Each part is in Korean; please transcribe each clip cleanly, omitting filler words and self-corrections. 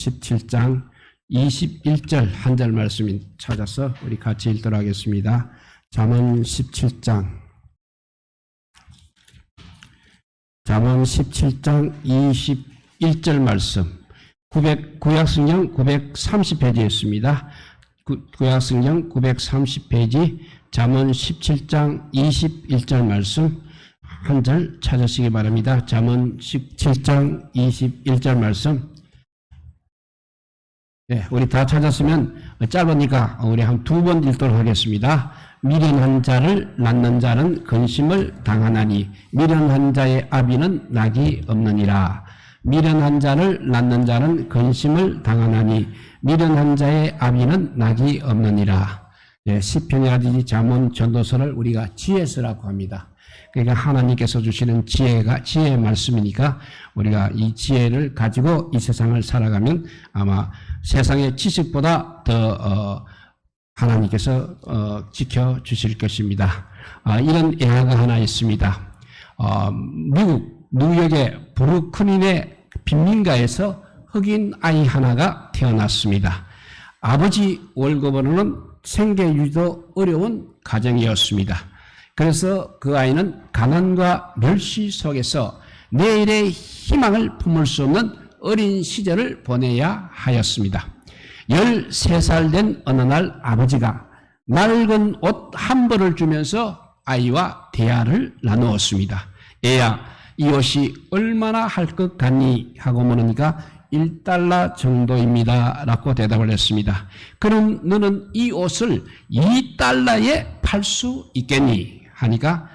17장 21절 한 절 말씀 찾아서 우리 같이 읽도록 하겠습니다. 잠언 17장 21절 말씀 구약성경 930페이지에 있습니다. 구약성경 930페이지 잠언 17장 21절 말씀 한 절 찾으시기 바랍니다. 잠언 17장 21절 말씀. 네, 우리 다 찾았으면 짧으니까 우리 한 두 번 읽도록 하겠습니다. 미련한 자를 낳는 자는 근심을 당하나니 미련한 자의 아비는 낙이 없느니라. 미련한 자를 낳는 자는 근심을 당하나니 미련한 자의 아비는 낙이 없느니라. 네, 시편이라든지 잠언 전도서를 우리가 지혜서라고 합니다. 그러니까 하나님께서 주시는 지혜의 말씀이니까 우리가 이 지혜를 가지고 이 세상을 살아가면 아마 세상의 지식보다 더 하나님께서 지켜주실 것입니다. 이런 예화가 하나 있습니다. 미국 뉴욕의 브루클린의 빈민가에서 흑인 아이 하나가 태어났습니다. 아버지 월급으로는 생계 유지도 어려운 가정이었습니다. 그래서 그 아이는 가난과 멸시 속에서 내일의 희망을 품을 수 없는 어린 시절을 보내야 하였습니다. 13살 된 어느 날 아버지가 낡은 옷 한 벌을 주면서 아이와 대화를 나누었습니다. 애야, 이 옷이 얼마나 할 것 같니? 하고 물으니까 $1 정도입니다. 라고 대답을 했습니다. 그럼 너는 이 옷을 $2에 팔 수 있겠니? 하니까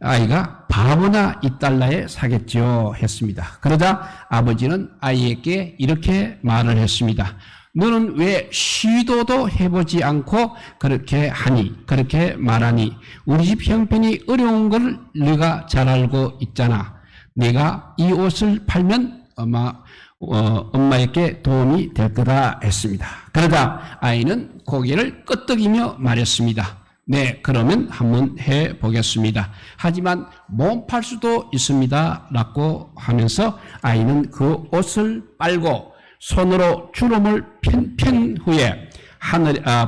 아이가 바보나 $2에 사겠죠 했습니다. 그러자 아버지는 아이에게 이렇게 말을 했습니다. 너는 왜 시도도 해보지 않고 그렇게 말하니? 우리 집 형편이 어려운 걸 네가 잘 알고 있잖아. 내가 이 옷을 팔면 엄마에게 도움이 될 거다 했습니다. 그러자 아이는 고개를 끄덕이며 말했습니다. 네, 그러면 한번 해보겠습니다. 하지만 못 팔 수도 있습니다. 라고 하면서 아이는 그 옷을 빨고 손으로 주름을 편 후에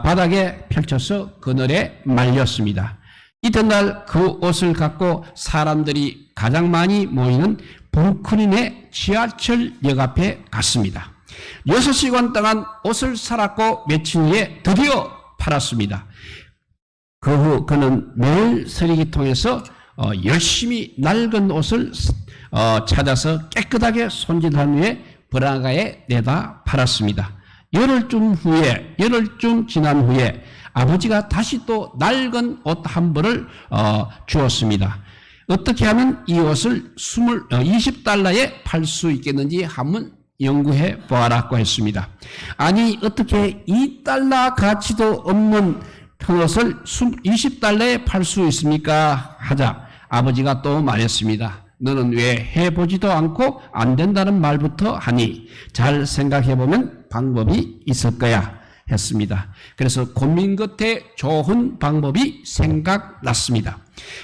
바닥에 펼쳐서 그늘에 말렸습니다. 이튿날 그 옷을 갖고 사람들이 가장 많이 모이는 브루클린의 지하철역 앞에 갔습니다. 6시간 동안 옷을 살았고 며칠 후에 드디어 팔았습니다. 그 후 그는 매일 쓰레기통에서 열심히 낡은 옷을 찾아서 깨끗하게 손질한 후에 버라가에 내다 팔았습니다. 열흘쯤 지난 후에 아버지가 다시 또 낡은 옷 한 벌을 주었습니다. 어떻게 하면 이 옷을 $20에 팔 수 있겠는지 한번 연구해 보아라고 했습니다. 아니, 어떻게 $2 가치도 없는 옷을 $20에 팔 수 있습니까? 하자 아버지가 또 말했습니다. 너는 왜 해보지도 않고 안 된다는 말부터 하니? 잘 생각해보면 방법이 있을 거야 했습니다. 그래서 고민 끝에 좋은 방법이 생각났습니다.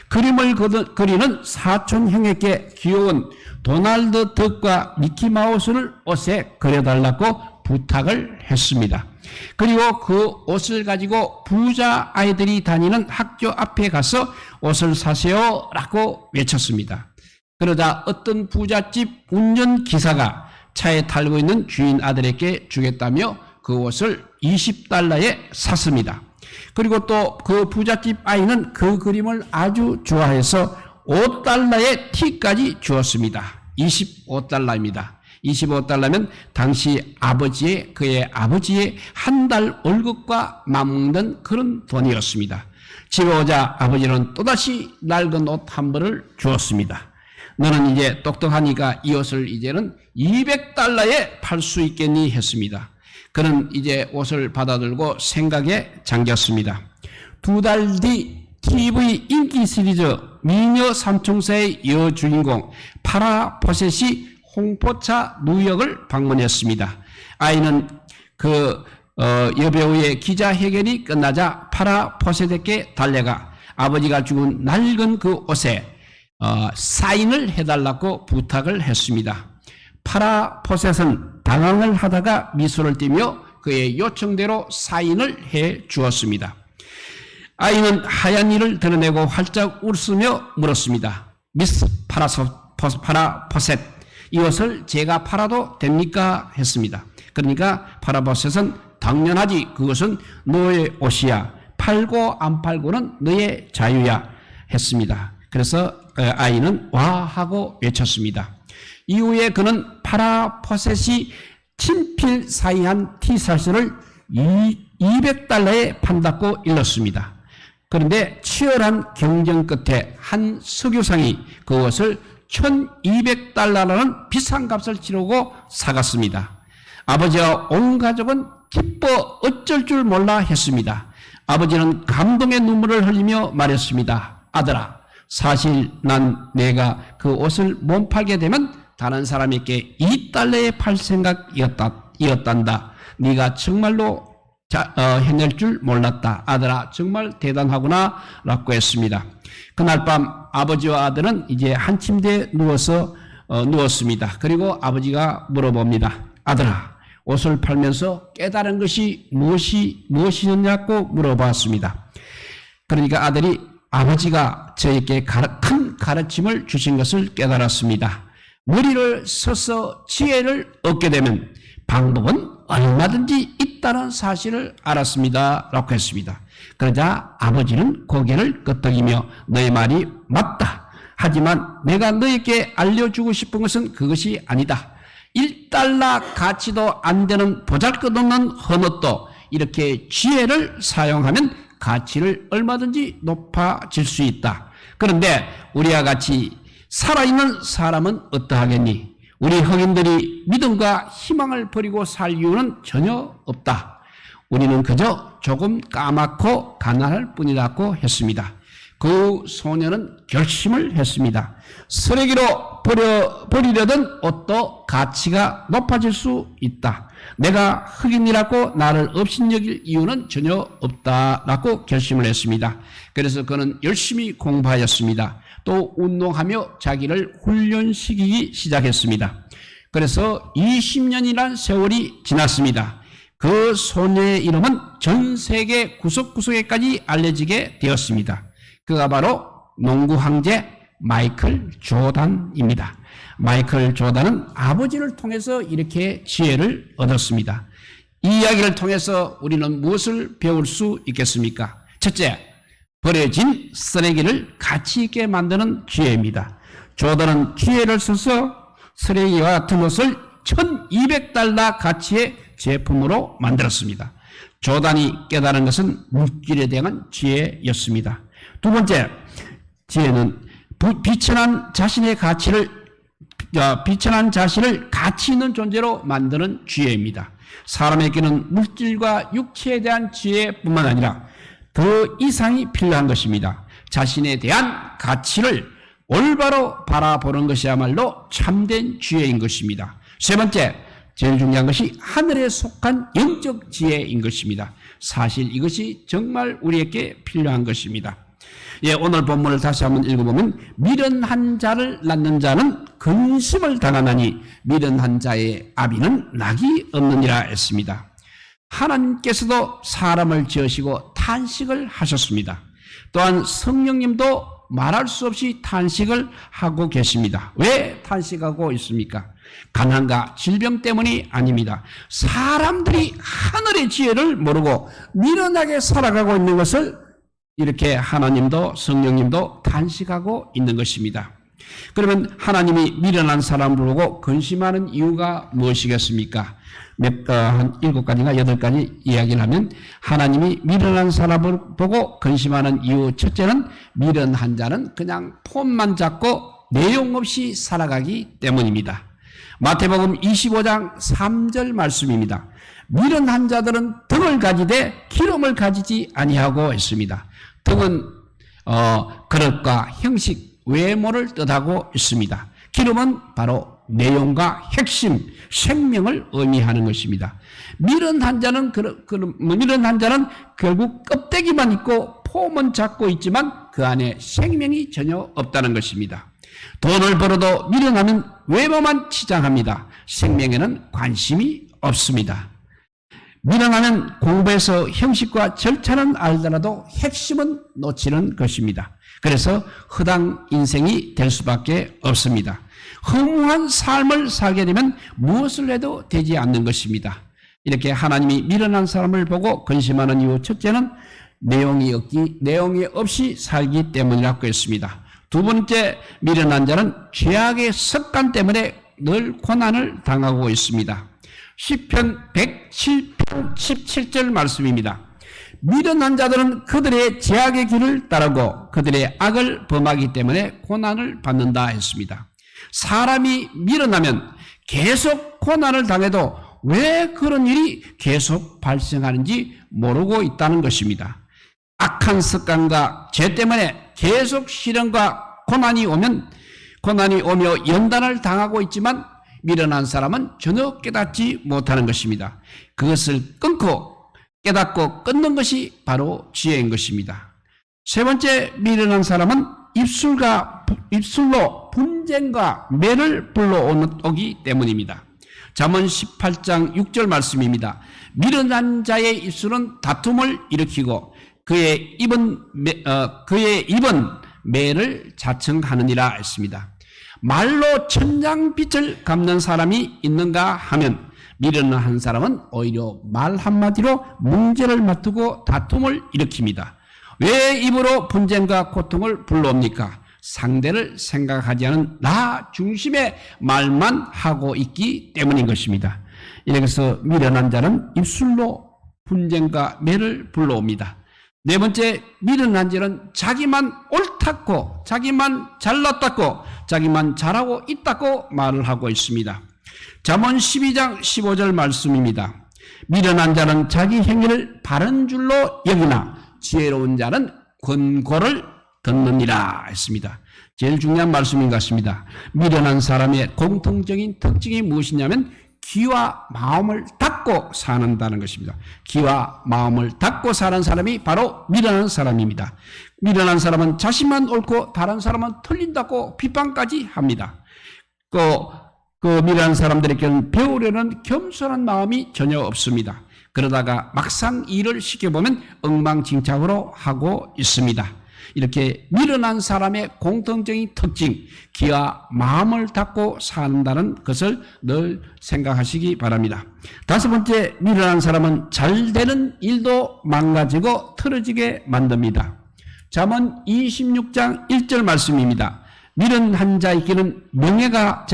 그림을 그리는 사촌형에게 귀여운 도널드 덕과 미키마우스를 옷에 그려달라고 부탁을 했습니다. 그리고 그 옷을 가지고 부자 아이들이 다니는 학교 앞에 가서 옷을 사세요 라고 외쳤습니다. 그러자 어떤 부잣집 운전기사가 차에 타고 있는 주인 아들에게 주겠다며 그 옷을 $20에 샀습니다. 그리고 또 그 부잣집 아이는 그 그림을 아주 좋아해서 $5의 티까지 주었습니다. $25입니다. $25면 당시 그의 아버지의 한 달 월급과 맞먹는 그런 돈이었습니다. 집에 오자 아버지는 또다시 낡은 옷 한 벌을 주었습니다. 너는 이제 똑똑하니까 이 옷을 이제는 $200에 팔 수 있겠니? 했습니다. 그는 이제 옷을 받아들고 생각에 잠겼습니다. 2달 뒤 TV 인기 시리즈 미녀 삼총사의 여주인공 파라 포셋이 홍포차 뉴욕을 방문했습니다. 아이는 그 여배우의 기자회견이 끝나자 파라 포셋에게 달려가 아버지가 주은 낡은 그 옷에 사인을 해달라고 부탁을 했습니다. 파라 포셋은 당황을 하다가 미소를 띠며 그의 요청대로 사인을 해 주었습니다. 아이는 하얀 이를 드러내고 활짝 웃으며 물었습니다. 미스 파라포셋, 이것을 제가 팔아도 됩니까? 했습니다. 그러니까 파라포셋은 당연하지, 그것은 너의 옷이야. 팔고 안 팔고는 너의 자유야 했습니다. 그래서 아이는 와 하고 외쳤습니다. 이후에 그는 파라포셋이 친필 사인한 티셔츠를 200달러에 판다고 일렀습니다. 그런데 치열한 경쟁 끝에 한 석유상이 그것을 1200달러라는 비싼 값을 치르고 사갔습니다. 아버지와 온 가족은 기뻐 어쩔 줄 몰라 했습니다. 아버지는 감동의 눈물을 흘리며 말했습니다. 아들아, 사실 난 내가 그 옷을 못 팔게 되면 다른 사람에게 2달러에 팔 생각이었단다. 네가 정말로 해낼 줄 몰랐다. 아들아, 정말 대단하구나 라고 했습니다. 그날 밤 아버지와 아들은 이제 한 침대에 누웠습니다. 그리고 아버지가 물어봅니다. 아들아, 옷을 팔면서 깨달은 것이 무엇이었냐고 물어봤습니다. 그러니까 아들이 아버지가 저에게 큰 가르침을 주신 것을 깨달았습니다. 머리를 써서 지혜를 얻게 되면 방법은 얼마든지 있다는 사실을 알았습니다 라고 했습니다. 그러자 아버지는 고개를 끄덕이며 너의 말이 맞다. 하지만 내가 너에게 알려주고 싶은 것은 그것이 아니다. 1달러 가치도 안 되는 보잘것없는 헌옷도 이렇게 지혜를 사용하면 가치를 얼마든지 높아질 수 있다. 그런데 우리와 같이 살아있는 사람은 어떠하겠니? 우리 흑인들이 믿음과 희망을 버리고 살 이유는 전혀 없다. 우리는 그저 조금 까맣고 가난할 뿐이라고 했습니다. 그 소녀는 결심을 했습니다. 쓰레기로 버리려던 옷도 가치가 높아질 수 있다. 내가 흑인이라고 나를 업신여길 이유는 전혀 없다라고 결심을 했습니다. 그래서 그는 열심히 공부하였습니다. 또 운동하며 자기를 훈련시키기 시작했습니다. 그래서 20년이란 세월이 지났습니다. 그 소녀의 이름은 전 세계 구석구석에까지 알려지게 되었습니다. 그가 바로 농구 황제 마이클 조단입니다. 마이클 조단은 아버지를 통해서 이렇게 지혜를 얻었습니다. 이 이야기를 통해서 우리는 무엇을 배울 수 있겠습니까? 첫째, 버려진 쓰레기를 가치 있게 만드는 지혜입니다. 조단은 지혜를 써서 쓰레기와 같은 옷을 1200달러 가치의 제품으로 만들었습니다. 조단이 깨달은 것은 물질에 대한 지혜였습니다. 두 번째, 지혜는 비천한 자신을 가치 있는 존재로 만드는 지혜입니다. 사람에게는 물질과 육체에 대한 지혜뿐만 아니라 더 이상이 필요한 것입니다. 자신에 대한 가치를 올바로 바라보는 것이야말로 참된 지혜인 것입니다. 세 번째, 제일 중요한 것이 하늘에 속한 영적 지혜인 것입니다. 사실 이것이 정말 우리에게 필요한 것입니다. 예, 오늘 본문을 다시 한번 읽어보면 미련한 자를 낳는 자는 근심을 당하나니 미련한 자의 아비는 낙이 없느니라 했습니다. 하나님께서도 사람을 지으시고 탄식을 하셨습니다. 또한 성령님도 말할 수 없이 탄식을 하고 계십니다. 왜 탄식하고 있습니까? 가난과 질병 때문이 아닙니다. 사람들이 하늘의 지혜를 모르고 미련하게 살아가고 있는 것을 이렇게 하나님도 성령님도 탄식하고 있는 것입니다. 그러면 하나님이 미련한 사람을 보고 근심하는 이유가 무엇이겠습니까? 한 7가지나 8가지 이야기를 하면 하나님이 미련한 사람을 보고 근심하는 이유 첫째는 미련한 자는 그냥 폰만 잡고 내용 없이 살아가기 때문입니다. 마태복음 25장 3절 말씀입니다. 미련한 자들은 덕을 가지되 기름을 가지지 아니하고 있습니다. 덕은 그릇과 형식, 외모를 뜻하고 있습니다. 기름은 바로 내용과 핵심, 생명을 의미하는 것입니다. 미련한 자는 결국 껍데기만 있고 폼은 잡고 있지만 그 안에 생명이 전혀 없다는 것입니다. 돈을 벌어도 미련하면 외모만 치장합니다. 생명에는 관심이 없습니다. 미련하면 공부에서 형식과 절차는 알더라도 핵심은 놓치는 것입니다. 그래서 허당 인생이 될 수밖에 없습니다. 허무한 삶을 살게 되면 무엇을 해도 되지 않는 것입니다. 이렇게 하나님이 미련한 사람을 보고 근심하는 이유 첫째는 내용이 없이 살기 때문이라고 했습니다. 두 번째, 미련한 자는 죄악의 습관 때문에 늘 고난을 당하고 있습니다. 시편 107편 17절 말씀입니다. 미련한 자들은 그들의 죄악의 길을 따르고 그들의 악을 범하기 때문에 고난을 받는다 했습니다. 사람이 미련하면 계속 고난을 당해도 왜 그런 일이 계속 발생하는지 모르고 있다는 것입니다. 악한 습관과 죄 때문에 계속 시련과 고난이 오며 연단을 당하고 있지만 미련한 사람은 전혀 깨닫지 못하는 것입니다. 그것을 끊고 깨닫고 끊는 것이 바로 지혜인 것입니다. 세 번째, 미련한 사람은 입술로 분쟁과 매를 불러오기 때문입니다. 잠언 18장 6절 말씀입니다. 미련한 자의 입술은 다툼을 일으키고 그의 입은 매를 자청하느니라 했습니다. 말로 천장빛을 갚는 사람이 있는가 하면 미련한 사람은 오히려 말 한마디로 문제를 맡고 다툼을 일으킵니다. 왜 입으로 분쟁과 고통을 불러옵니까? 상대를 생각하지 않은 나 중심의 말만 하고 있기 때문인 것입니다. 이래서 미련한 자는 입술로 분쟁과 매를 불러옵니다. 네 번째, 미련한 자는 자기만 옳다고, 자기만 잘났다고, 자기만 잘하고 있다고 말을 하고 있습니다. 잠언 12장 15절 말씀입니다. 미련한 자는 자기 행위를 바른 줄로 여기나 지혜로운 자는 권고를 듣느니라 했습니다. 제일 중요한 말씀인 것 같습니다. 미련한 사람의 공통적인 특징이 무엇이냐면 귀와 마음을 닫고 사는다는 것입니다. 귀와 마음을 닫고 사는 사람이 바로 미련한 사람입니다. 미련한 사람은 자신만 옳고 다른 사람은 틀린다고 비판까지 합니다. 그 미련한 사람들에게는 배우려는 겸손한 마음이 전혀 없습니다. 그러다가 막상 일을 시켜보면 엉망진창으로 하고 있습니다. 이렇게 미련한 사람의 공통적인 특징, 귀와 마음을 닫고 산다는 것을 늘 생각하시기 바랍니다. 다섯 번째, 미련한 사람은 잘 되는 일도 망가지고 틀어지게 만듭니다. 잠언 26장 1절 말씀입니다. 미련한 자에게는 영예가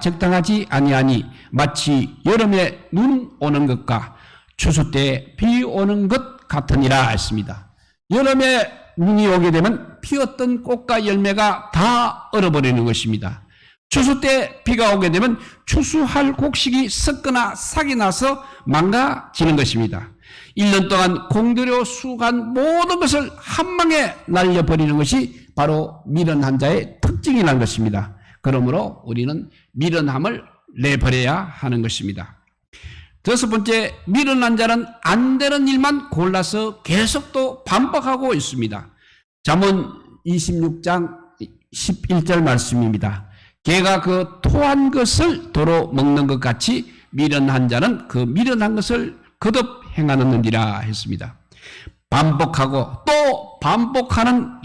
적당하지 아니하니 마치 여름에 눈 오는 것과 추수 때 비 오는 것 같으니라 했습니다. 여름에 눈이 오게 되면 피었던 꽃과 열매가 다 얼어버리는 것입니다. 추수 때 비가 오게 되면 추수할 곡식이 썩거나 삭이 나서 망가지는 것입니다. 1년 동안 공들여 수고한 모든 것을 한 방에 날려버리는 것이 바로 미련한 자의 특징이라는 것입니다. 그러므로 우리는 미련함을 내버려야 하는 것입니다. 여섯 번째, 미련한 자는 안 되는 일만 골라서 계속 또 반복하고 있습니다. 잠언 26장 11절 말씀입니다. 개가 그 토한 것을 도로 먹는 것 같이 미련한 자는 그 미련한 것을 거듭 행하느니라 했습니다. 반복하고 또 반복하는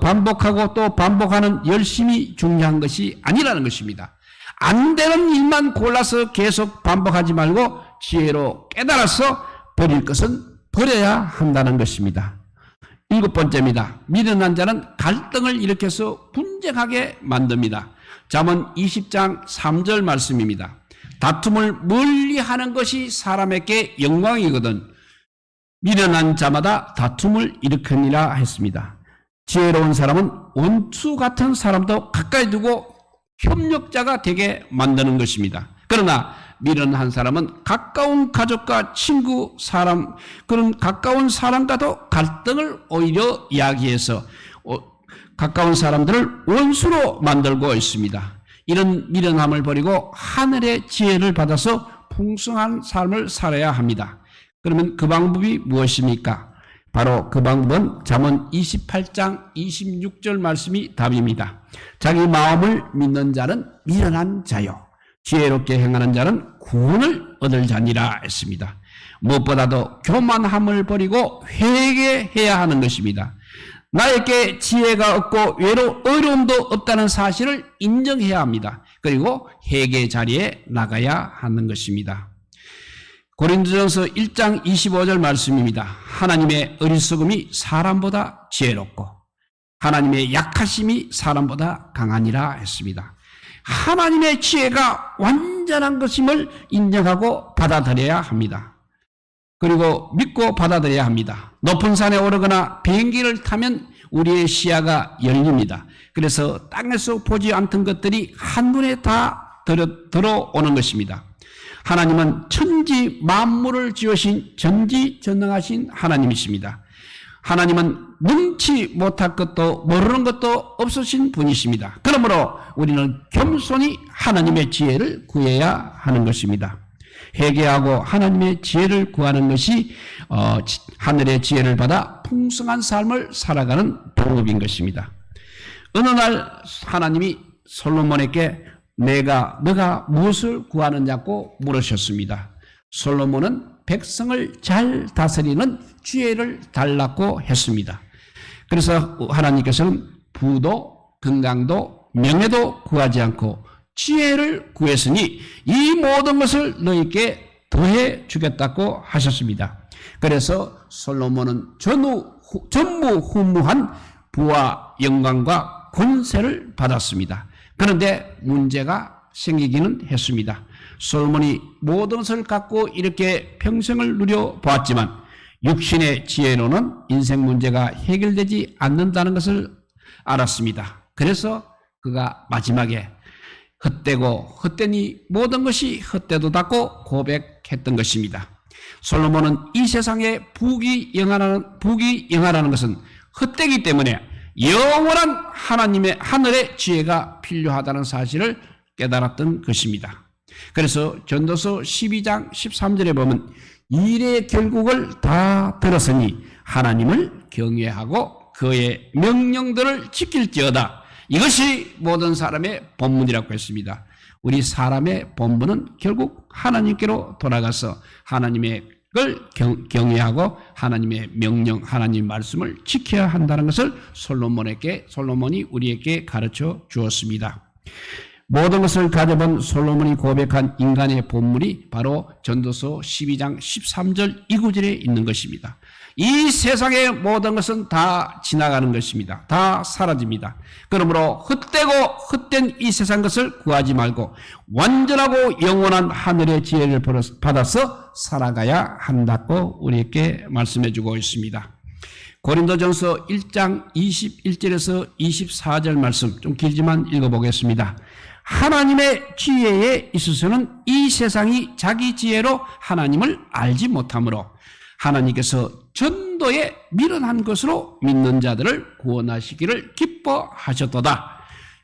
반복하고 또 반복하는 열심이 중요한 것이 아니라는 것입니다. 안 되는 일만 골라서 계속 반복하지 말고 지혜로 깨달아서 버릴 것은 버려야 한다는 것입니다. 일곱 번째입니다. 미련한 자는 갈등을 일으켜서 분쟁하게 만듭니다. 잠언 20장 3절 말씀입니다. 다툼을 멀리하는 것이 사람에게 영광이거든 미련한 자마다 다툼을 일으키니라 했습니다. 지혜로운 사람은 원수 같은 사람도 가까이 두고 협력자가 되게 만드는 것입니다. 그러나 미련한 사람은 가까운 가족과 친구, 그런 가까운 사람과도 갈등을 오히려 이야기해서 가까운 사람들을 원수로 만들고 있습니다. 이런 미련함을 버리고 하늘의 지혜를 받아서 풍성한 삶을 살아야 합니다. 그러면 그 방법이 무엇입니까? 바로 그 방법은 잠언 28장 26절 말씀이 답입니다. 자기 마음을 믿는 자는 미련한 자요, 지혜롭게 행하는 자는 구원을 얻을 자니라 했습니다. 무엇보다도 교만함을 버리고 회개해야 하는 것입니다. 나에게 지혜가 없고 어려움도 없다는 사실을 인정해야 합니다. 그리고 회개 자리에 나가야 하는 것입니다. 고린도전서 1장 25절 말씀입니다. 하나님의 어리석음이 사람보다 지혜롭고 하나님의 약하심이 사람보다 강하니라 했습니다. 하나님의 지혜가 완전한 것임을 인정하고 받아들여야 합니다. 그리고 믿고 받아들여야 합니다. 높은 산에 오르거나 비행기를 타면 우리의 시야가 열립니다. 그래서 땅에서 보지 않던 것들이 한눈에 다 들어오는 것입니다. 하나님은 천지 만물을 지으신 전지전능하신 하나님이십니다. 하나님은 능치 못할 것도 모르는 것도 없으신 분이십니다. 그러므로 우리는 겸손히 하나님의 지혜를 구해야 하는 것입니다. 회개하고 하나님의 지혜를 구하는 것이 하늘의 지혜를 받아 풍성한 삶을 살아가는 방법인 것입니다. 어느 날 하나님이 솔로몬에게 너가 무엇을 구하느냐고 물으셨습니다. 솔로몬은 백성을 잘 다스리는 지혜를 달라고 했습니다. 그래서 하나님께서는 부도, 건강도, 명예도 구하지 않고 지혜를 구했으니 이 모든 것을 너희에게 더해 주겠다고 하셨습니다. 그래서 솔로몬은 전무후무한 부와 영광과 권세를 받았습니다. 그런데 문제가 생기기는 했습니다. 솔로몬이 모든 것을 갖고 이렇게 평생을 누려보았지만 육신의 지혜로는 인생 문제가 해결되지 않는다는 것을 알았습니다. 그래서 그가 마지막에 헛되고 헛되니 모든 것이 헛되도다고 고백했던 것입니다. 솔로몬은 이 세상에 부귀 영화라는 것은 헛되기 때문에 영원한 하늘의 지혜가 필요하다는 사실을 깨달았던 것입니다. 그래서 전도서 12장 13절에 보면 일의 결국을 다 들었으니 하나님을 경외하고 그의 명령들을 지킬지어다. 이것이 모든 사람의 본분이라고 했습니다. 우리 사람의 본분은 결국 하나님께로 돌아가서 하나님의 걸 경외하고 하나님의 명령, 하나님 말씀을 지켜야 한다는 것을 솔로몬이 우리에게 가르쳐 주었습니다. 모든 것을 가져본 솔로몬이 고백한 인간의 본물이 바로 전도서 12장 13절 이 구절에 있는 것입니다. 이 세상의 모든 것은 다 지나가는 것입니다. 다 사라집니다. 그러므로 헛되고 헛된 이 세상 것을 구하지 말고 완전하고 영원한 하늘의 지혜를 받아서 살아가야 한다고 우리에게 말씀해 주고 있습니다. 고린도전서 1장 21절에서 24절 말씀 좀 길지만 읽어보겠습니다. 하나님의 지혜에 있어서는 이 세상이 자기 지혜로 하나님을 알지 못하므로 하나님께서 전도에 미련한 것으로 믿는 자들을 구원하시기를 기뻐하셨도다.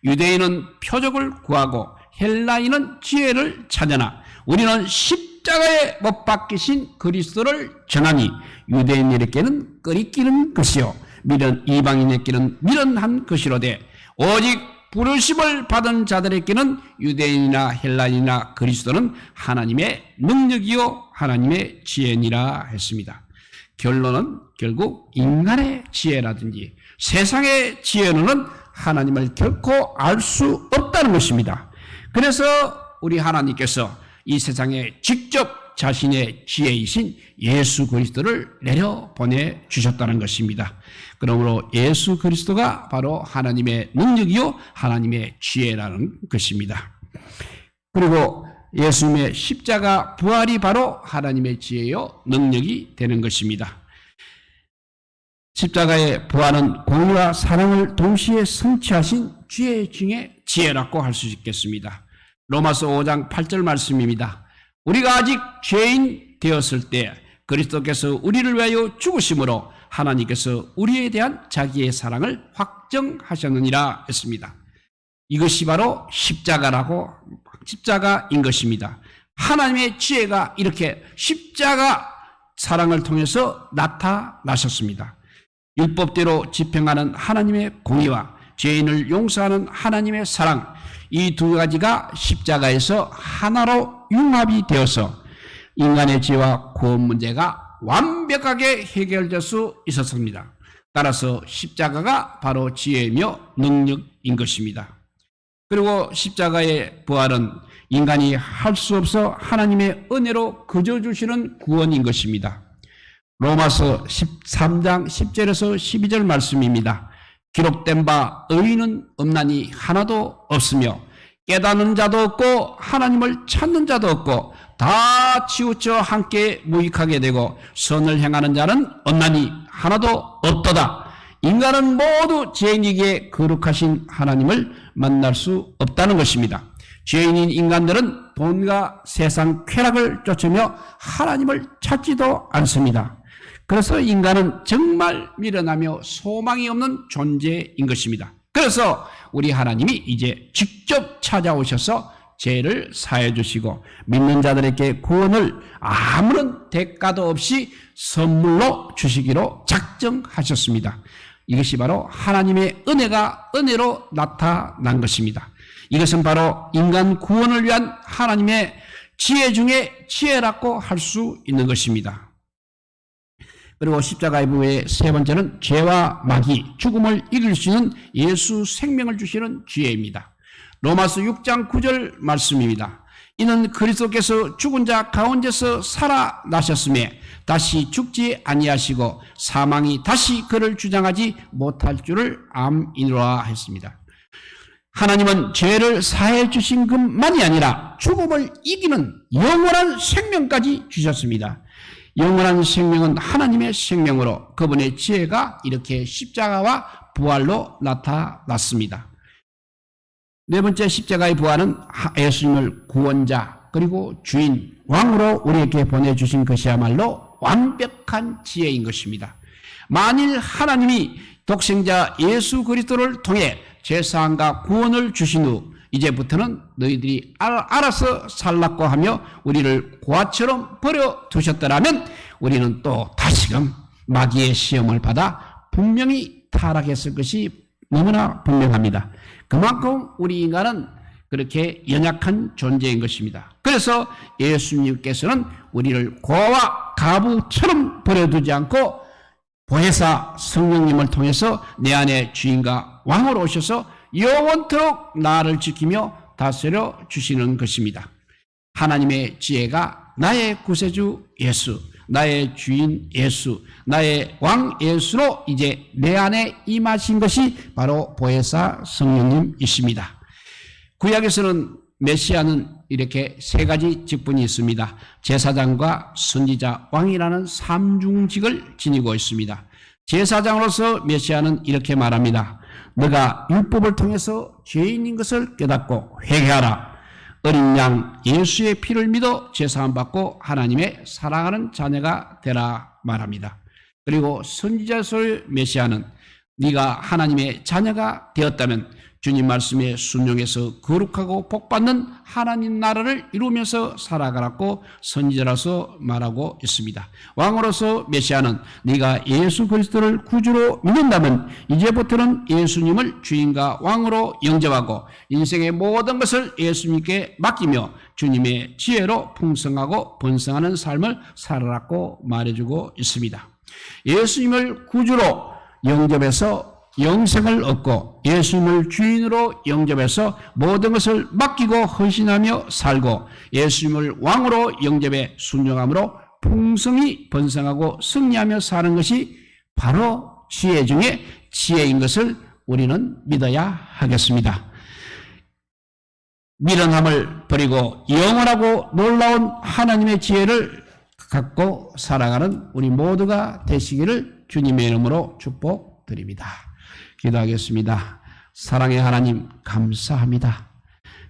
유대인은 표적을 구하고 헬라인은 지혜를 찾으나 우리는 십자가에 못 박히신 그리스도를 전하니 유대인에게는 끄리끼는 것이요 이방인에게는 미련한 것이로되 오직 부르심을 받은 자들에게는 유대인이나 헬라인이나 그리스도는 하나님의 능력이요 하나님의 지혜니라 했습니다. 결론은 결국 인간의 지혜라든지 세상의 지혜로는 하나님을 결코 알 수 없다는 것입니다. 그래서 우리 하나님께서 이 세상에 직접 자신의 지혜이신 예수 그리스도를 내려 보내주셨다는 것입니다. 그러므로 예수 그리스도가 바로 하나님의 능력이요 하나님의 지혜라는 것입니다. 그리고 예수님의 십자가 부활이 바로 하나님의 지혜요 능력이 되는 것입니다. 십자가의 부활은 공의와 사랑을 동시에 성취하신 지혜 중에 지혜라고 할 수 있겠습니다. 로마서 5장 8절 말씀입니다. 우리가 아직 죄인 되었을 때 그리스도께서 우리를 위하여 죽으심으로 하나님께서 우리에 대한 자기의 사랑을 확정하셨느니라 했습니다. 이것이 바로 십자가인 것입니다. 하나님의 지혜가 이렇게 십자가 사랑을 통해서 나타나셨습니다. 율법대로 집행하는 하나님의 공의와 죄인을 용서하는 하나님의 사랑, 이 두 가지가 십자가에서 하나로 융합이 되어서 인간의 죄와 구원 문제가 완벽하게 해결될 수 있었습니다. 따라서 십자가가 바로 지혜이며 능력인 것입니다. 그리고 십자가의 부활은 인간이 할 수 없어 하나님의 은혜로 그저 주시는 구원인 것입니다. 로마서 13장 10절에서 12절 말씀입니다. 기록된 바 의인은 없나니 하나도 없으며 깨닫는 자도 없고 하나님을 찾는 자도 없고 다 치우쳐 함께 무익하게 되고 선을 행하는 자는 없나니 하나도 없도다. 인간은 모두 죄인이기에 거룩하신 하나님을 만날 수 없다는 것입니다. 죄인인 인간들은 돈과 세상 쾌락을 쫓으며 하나님을 찾지도 않습니다. 그래서 인간은 정말 미련하며 소망이 없는 존재인 것입니다. 그래서 우리 하나님이 이제 직접 찾아오셔서 죄를 사해 주시고 믿는 자들에게 구원을 아무런 대가도 없이 선물로 주시기로 작정하셨습니다. 이것이 바로 하나님의 은혜가 은혜로 나타난 것입니다. 이것은 바로 인간 구원을 위한 하나님의 지혜 중에 지혜라고 할 수 있는 것입니다. 그리고 십자가의 부의 세 번째는 죄와 마귀, 죽음을 이길 수 있는 예수 생명을 주시는 지혜입니다. 로마서 6장 9절 말씀입니다. 이는 그리스도께서 죽은 자 가운데서 살아나셨음에 다시 죽지 아니하시고 사망이 다시 그를 주장하지 못할 줄을 암이노라 했습니다. 하나님은 죄를 사해 주신 것만이 아니라 죽음을 이기는 영원한 생명까지 주셨습니다. 영원한 생명은 하나님의 생명으로 그분의 지혜가 이렇게 십자가와 부활로 나타났습니다. 네 번째 십자가의 부활은 예수님을 구원자 그리고 주인, 왕으로 우리에게 보내주신 것이야말로 완벽한 지혜인 것입니다. 만일 하나님이 독생자 예수 그리스도를 통해 죄사함과 구원을 주신 후 이제부터는 너희들이 알아서 살라고 하며 우리를 고아처럼 버려두셨더라면 우리는 또 다시금 마귀의 시험을 받아 분명히 타락했을 것이 너무나 분명합니다. 그만큼 우리 인간은 그렇게 연약한 존재인 것입니다. 그래서 예수님께서는 우리를 고아와 가부처럼 버려두지 않고 보혜사 성령님을 통해서 내 안에 주인과 왕으로 오셔서 영원토록 나를 지키며 다스려 주시는 것입니다. 하나님의 지혜가 나의 구세주 예수, 나의 주인 예수, 나의 왕 예수로 이제 내 안에 임하신 것이 바로 보혜사 성령님이십니다. 구약에서는 메시아는 이렇게 세 가지 직분이 있습니다. 제사장과 선지자, 왕이라는 삼중직을 지니고 있습니다. 제사장으로서 메시아는 이렇게 말합니다. 너가 율법을 통해서 죄인인 것을 깨닫고 회개하라. 어린 양 예수의 피를 믿어 제사함 받고 하나님의 사랑하는 자녀가 되라 말합니다. 그리고 선지자로서의 메시아는 네가 하나님의 자녀가 되었다면 주님 말씀에 순종해서 거룩하고 복받는 하나님 나라를 이루면서 살아가라고 선지자로서 말하고 있습니다. 왕으로서 메시아는 네가 예수 그리스도를 구주로 믿는다면 이제부터는 예수님을 주인과 왕으로 영접하고 인생의 모든 것을 예수님께 맡기며 주님의 지혜로 풍성하고 번성하는 삶을 살아라고 말해주고 있습니다. 예수님을 구주로 영접해서 영생을 얻고 예수님을 주인으로 영접해서 모든 것을 맡기고 헌신하며 살고 예수님을 왕으로 영접해 순종함으로 풍성히 번성하고 승리하며 사는 것이 바로 지혜 중에 지혜인 것을 우리는 믿어야 하겠습니다. 미련함을 버리고 영원하고 놀라운 하나님의 지혜를 갖고 살아가는 우리 모두가 되시기를 주님의 이름으로 축복드립니다. 기도하겠습니다. 사랑의 하나님 감사합니다.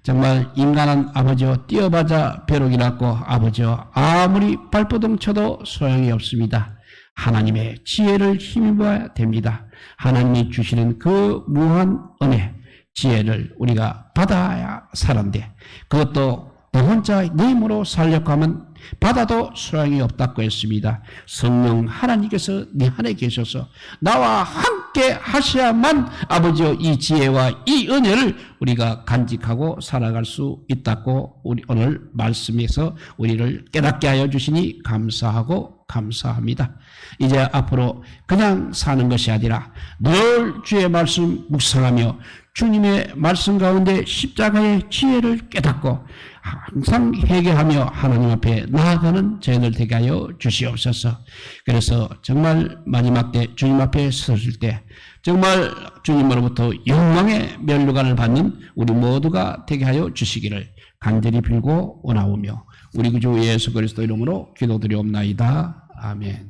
정말 인간은 아버지여 뛰어봐자 벼룩이라고 아버지여 아무리 발버둥 쳐도 소용이 없습니다. 하나님의 지혜를 힘입어야 됩니다. 하나님이 주시는 그 무한 은혜 지혜를 우리가 받아야 사는데 그것도 너 혼자 네 힘으로 살려고 하면 받아도 소용이 없다고 했습니다. 성령 하나님께서 네 안에 계셔서 나와 함께 하셔야만 아버지여 이 지혜와 이 은혜를 우리가 간직하고 살아갈 수 있다고 우리 오늘 말씀에서 우리를 깨닫게 하여 주시니 감사하고 감사합니다. 이제 앞으로 그냥 사는 것이 아니라 늘 주의 말씀 묵상하며 주님의 말씀 가운데 십자가의 지혜를 깨닫고 항상 회개하며 하나님 앞에 나아가는 저희들 되게 하여 주시옵소서. 그래서 정말 마지막 때 주님 앞에 섰을 때 정말 주님으로부터 영광의 면류관을 받는 우리 모두가 되게 하여 주시기를 간절히 빌고 원하오며 우리 구주 예수 그리스도 이름으로 기도드리옵나이다. 아멘.